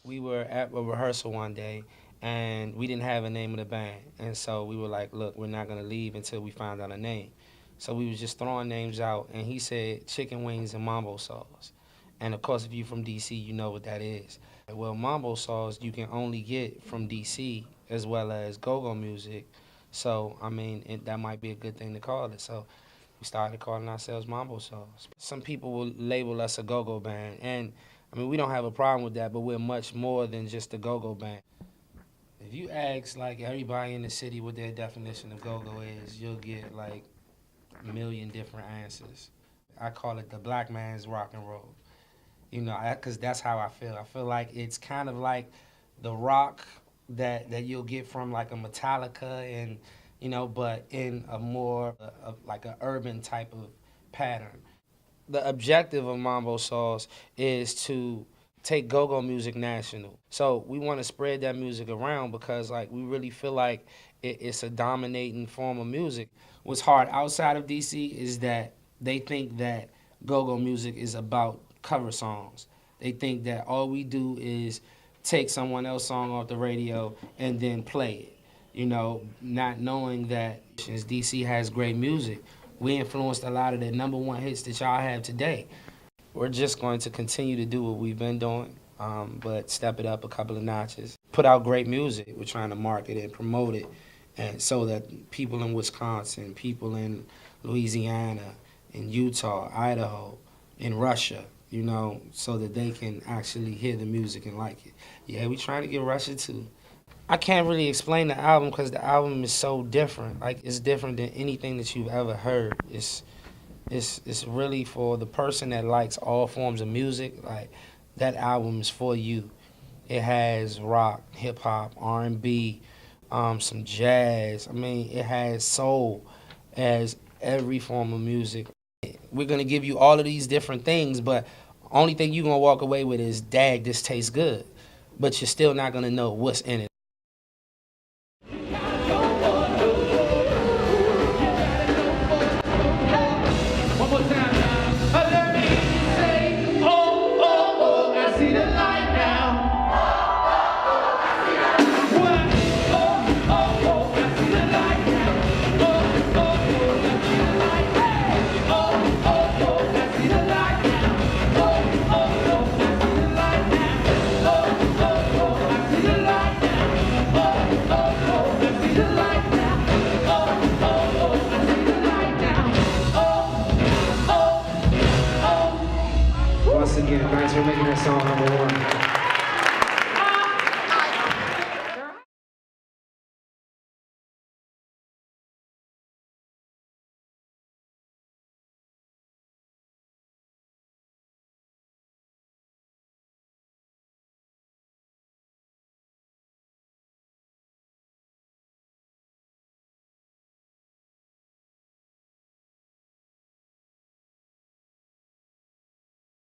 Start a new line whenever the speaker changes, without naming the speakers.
We were at a rehearsal one day, and we didn't have a name of the band. And so we were like, look, we're not going to leave until we find out a name. So we was just throwing names out, and he said chicken wings and Mambo Sauce. And of course, if you're from D.C., you know what that is. Well, Mambo Sauce you can only get from D.C. as well as go-go music. So, I mean, that might be a good thing to call it. So we started calling ourselves Mambo Sauce. Some people will label us a go-go band, and I mean, we don't have a problem with that, but we're much more than just a go-go band. If you ask, like, everybody in the city what their definition of go-go is, you'll get, like, a million different answers. I call it the black man's rock and roll, you know, because that's how I feel. I feel like it's kind of like the rock that you'll get from, like, a Metallica and, you know, but in a more, like, an urban type of pattern. The objective of Mambo Sauce is to take go-go music national. So we want to spread that music around because, like, we really feel like it's a dominating form of music. What's hard outside of D.C. is that they think that go-go music is about cover songs. They think that all we do is take someone else's song off the radio and then play it, you know, not knowing that since D.C. has great music, we influenced a lot of the #1 hits that y'all have today. We're just going to continue to do what we've been doing, but step it up a couple of notches. Put out great music. We're trying to market it and promote it, and so that people in Wisconsin, people in Louisiana, in Utah, Idaho, in Russia, you know, so that they can actually hear the music and like it. Yeah, we're trying to get Russia too. I can't really explain the album because the album is so different. Like, it's different than anything that you've ever heard. It's really for the person that likes all forms of music. Like, that album is for you. It has rock, hip hop, R&B, some jazz. I mean, it has soul, it has every form of music. We're gonna give you all of these different things, but only thing you're gonna walk away with is, dag, this tastes good. But you're still not gonna know what's in it. Once again, thanks for making that song #1.